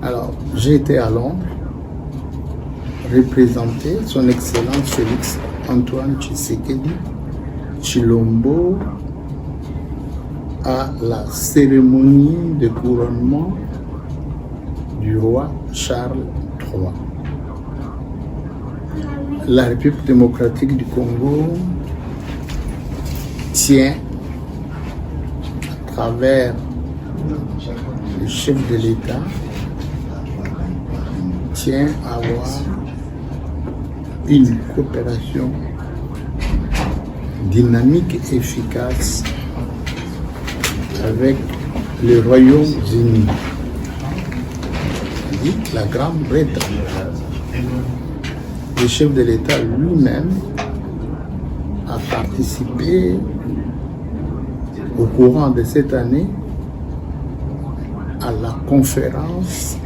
Alors, j'ai été à Londres représenter son Excellence Félix Antoine Tshisekedi Tshilombo à la cérémonie de couronnement du roi Charles III. La République démocratique du Congo tient, à travers le chef de l'État, tient à avoir une coopération dynamique et efficace avec le Royaume-Uni, la Grande-Bretagne. Le chef de l'État lui-même a participé au courant de cette année à la conférence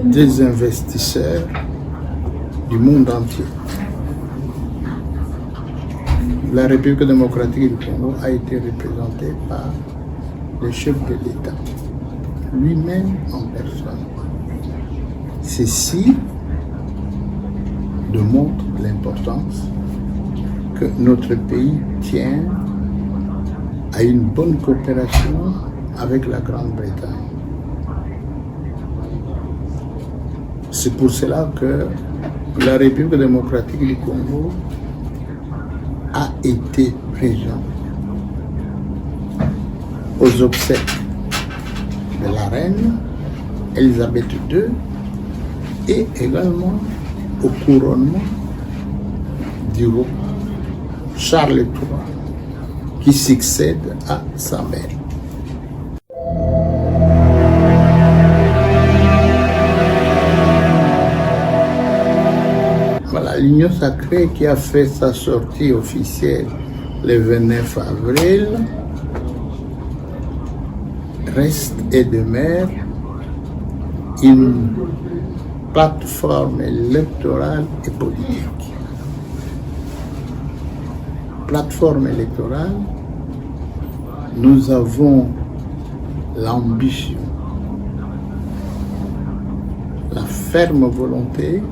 des investisseurs du monde entier. La République démocratique du Congo a été représentée par le chef de l'État, lui-même en personne. Ceci démontre l'importance que notre pays tient à une bonne coopération avec la Grande-Bretagne. C'est pour cela que la République démocratique du Congo a été présente aux obsèques de la reine Elisabeth II et également au couronnement du roi Charles III qui succède à sa mère. Voilà, l'Union sacrée qui a fait sa sortie officielle le 29 avril reste et demeure une plateforme électorale et politique. Plateforme électorale, nous avons l'ambition, la ferme volonté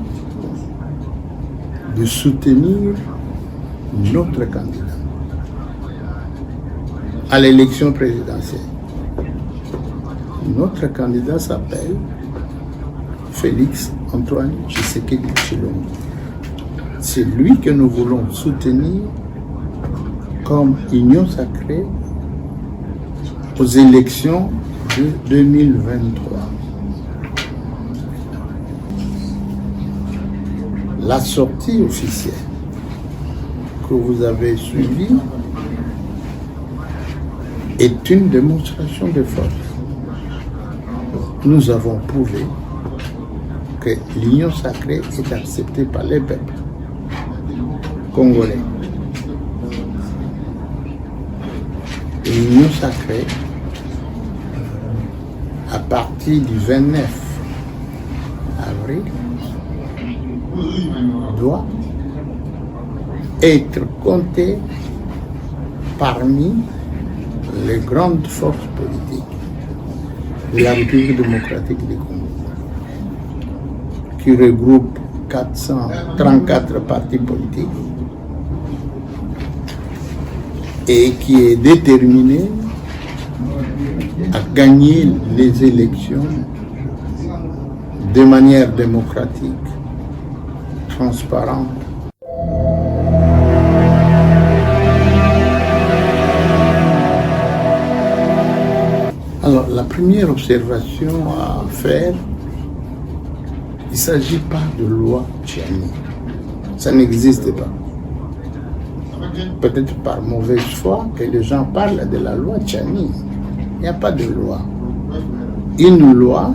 de soutenir notre candidat à l'élection présidentielle. Notre candidat s'appelle Félix Antoine Tshisekedi Tshilombo. C'est lui que nous voulons soutenir comme union sacrée aux élections de 2023. La sortie officielle que vous avez suivie est une démonstration de force. Nous avons prouvé que l'union sacrée est acceptée par les peuples congolais. L'union sacrée, à partir du 29 avril, doit être comptée parmi les grandes forces politiques de la République démocratique du Congo, qui regroupe 434 partis politiques et qui est déterminé à gagner les élections de manière démocratique, transparente. Alors, la première observation à faire, il ne s'agit pas de loi Tchani. Ça n'existe pas. Peut-être par mauvaise foi que les gens parlent de la loi Tchani. Il n'y a pas de loi. Une loi,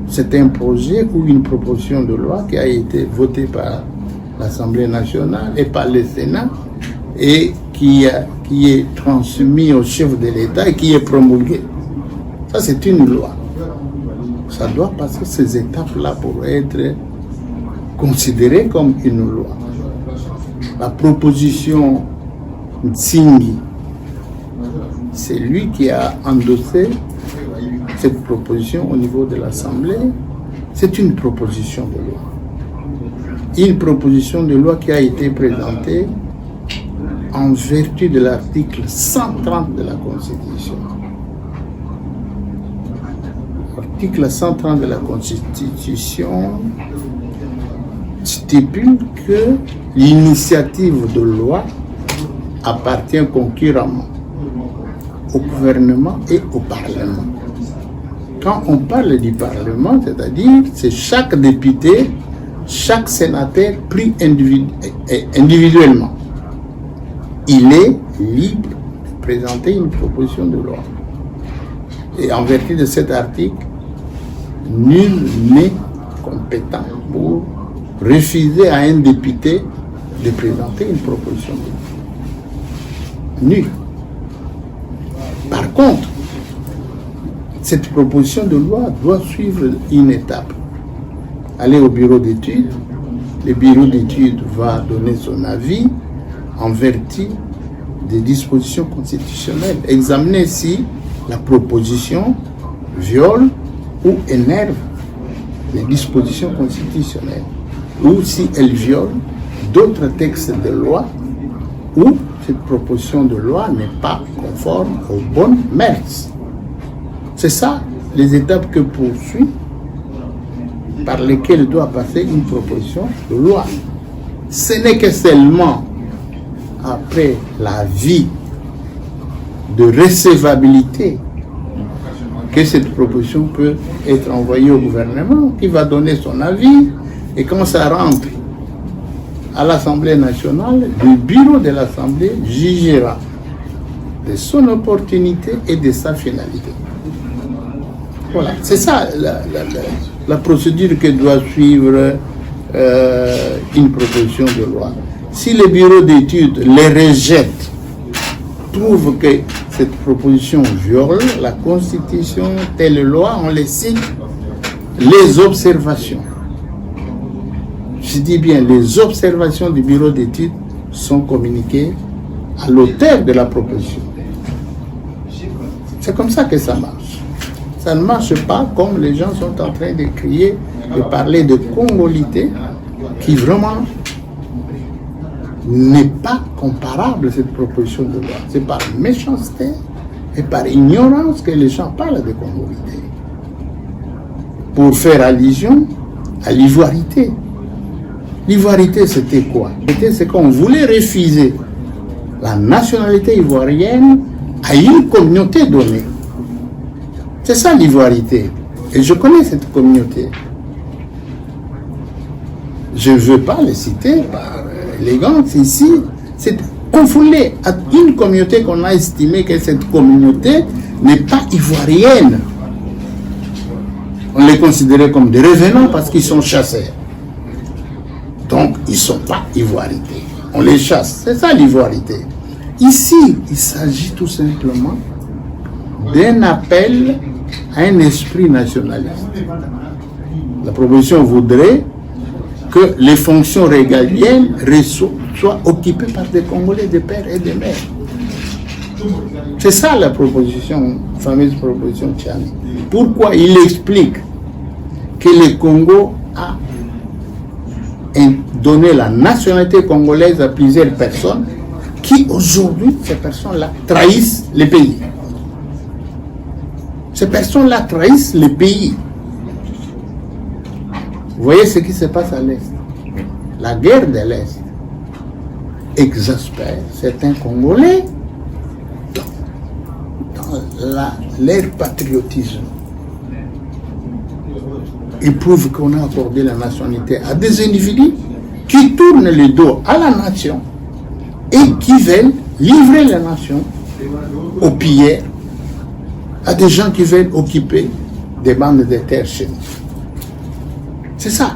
c'est un projet ou une proposition de loi qui a été votée par l'Assemblée nationale et par le Sénat et qui est transmis au chef de l'État et qui est promulgué. Ça, c'est une loi. Ça doit passer ces étapes-là pour être considéré comme une loi. la proposition Nzingi, c'est lui qui a endossé cette proposition au niveau de l'Assemblée. C'est une proposition de loi. Une proposition de loi qui a été présentée en vertu de l'article 130 de la Constitution. L'article 130 de la Constitution stipule que l'initiative de loi appartient concurremment au gouvernement et au Parlement. Quand on parle du Parlement, c'est-à-dire c'est chaque député, chaque sénateur pris individuellement. Il est libre de présenter une proposition de loi. Et en vertu de cet article, nul n'est compétent pour refuser à un député de présenter une proposition de loi. Nul. Par contre, cette proposition de loi doit suivre une étape. Aller au bureau d'études, le bureau d'études va donner son avis en vertu des dispositions constitutionnelles. Examiner si la proposition viole ou énerve les dispositions constitutionnelles, ou si elle viole d'autres textes de loi, ou cette proposition de loi n'est pas conforme aux bonnes mœurs. C'est ça les étapes que poursuit, par lesquelles doit passer une proposition de loi. Ce n'est que seulement après l'avis de recevabilité que cette proposition peut être envoyée au gouvernement, qui va donner son avis, et quand ça rentre à l'Assemblée nationale, le bureau de l'Assemblée jugera de son opportunité et de sa finalité. Voilà, c'est ça la procédure que doit suivre une proposition de loi. Si le bureau d'études les rejette, trouve que cette proposition viole la Constitution, telle loi, on les cite, les observations. Je dis bien, les observations du bureau d'études sont communiquées à l'auteur de la proposition. C'est comme ça que ça marche. Ça ne marche pas comme les gens sont en train de crier, de parler de congolité, qui vraiment n'est pas comparable à cette proposition de loi. C'est par méchanceté et par ignorance que les gens parlent de congolité. Pour faire allusion à l'ivoirité. L'ivoirité, c'était quoi? C'est qu'on voulait refuser la nationalité ivoirienne à une communauté donnée. C'est ça l'ivoirité. Et je connais cette communauté. Je ne veux pas les citer par élégance ici. On voulait à une communauté qu'on a estimé que cette communauté n'est pas ivoirienne. On les considérait comme des revenants parce qu'ils sont chasseurs. Donc, ils ne sont pas ivoirités. On les chasse. C'est ça l'ivoirité. Ici, il s'agit tout simplement d'un appel à un esprit nationaliste. La proposition voudrait que les fonctions régaliennes soient occupées par des Congolais de père et de mère. C'est ça la proposition, la fameuse proposition Tchani. Pourquoi il explique que le Congo a donné la nationalité congolaise à plusieurs personnes qui aujourd'hui, ces personnes-là, trahissent le pays. Ces personnes-là trahissent le pays. Vous voyez ce qui se passe à l'Est. La guerre de l'Est exaspère certains Congolais dans leur patriotisme. Ils prouvent qu'on a accordé la nationalité à des individus qui tournent le dos à la nation et qui veulent livrer la nation aux pilleurs, à des gens qui veulent occuper des bandes de terre chez nous. C'est ça.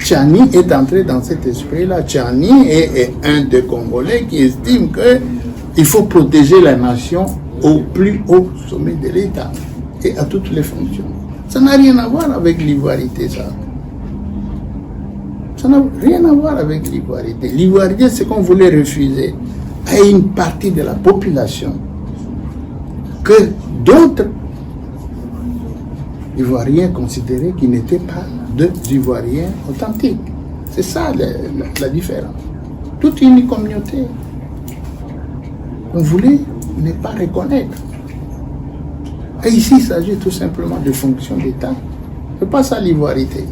Tchani est entré dans cet esprit-là. Tchani est un des Congolais qui estime qu'il faut protéger la nation au plus haut sommet de l'État et à toutes les fonctions. Ça n'a rien à voir avec l'ivoirité, ça. Ça n'a rien à voir avec l'ivoirité. L'ivoirité, c'est qu'on voulait refuser à une partie de la population que d'autres Ivoiriens considéraient qu'ils n'étaient pas des Ivoiriens authentiques. C'est ça la différence. Toute une communauté, on voulait ne pas reconnaître. Et ici, il s'agit tout simplement de fonction d'État. C'est pas ça l'ivoirité.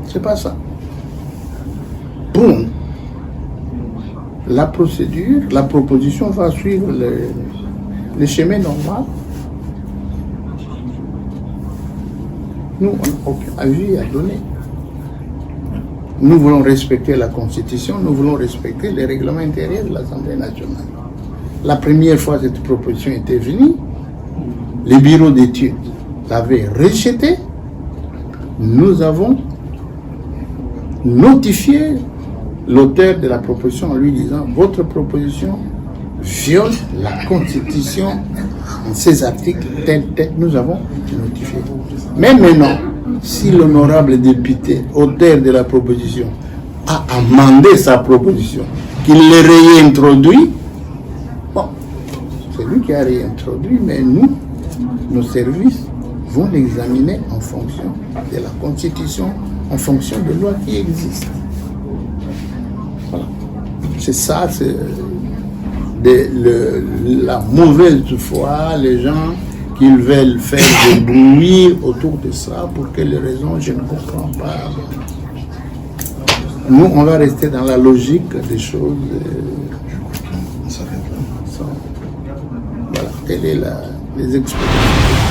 C'est pas ça. Bon, la procédure, la proposition va suivre le chemin normal. Nous, on n'a aucun avis à donner. Nous voulons respecter la Constitution, nous voulons respecter les règlements intérieurs de l'Assemblée nationale. La première fois que cette proposition était venue, le bureau d'études l'avait rejetée. Nous avons notifié l'auteur de la proposition en lui disant « Votre proposition viole la Constitution en ces articles tels. Nous avons notifié. » Mais maintenant, si l'honorable député, auteur de la proposition, a amendé sa proposition, qu'il le réintroduit, bon, c'est lui qui a réintroduit, mais nous, nos services vont l'examiner en fonction de la Constitution, en fonction de lois qui existent. Voilà. C'est ça, c'est la mauvaise foi, les gens qui veulent faire du bruit autour de ça, pour quelles raisons, je ne comprends pas. Nous, on va rester dans la logique des choses. Voilà, telle est les explications.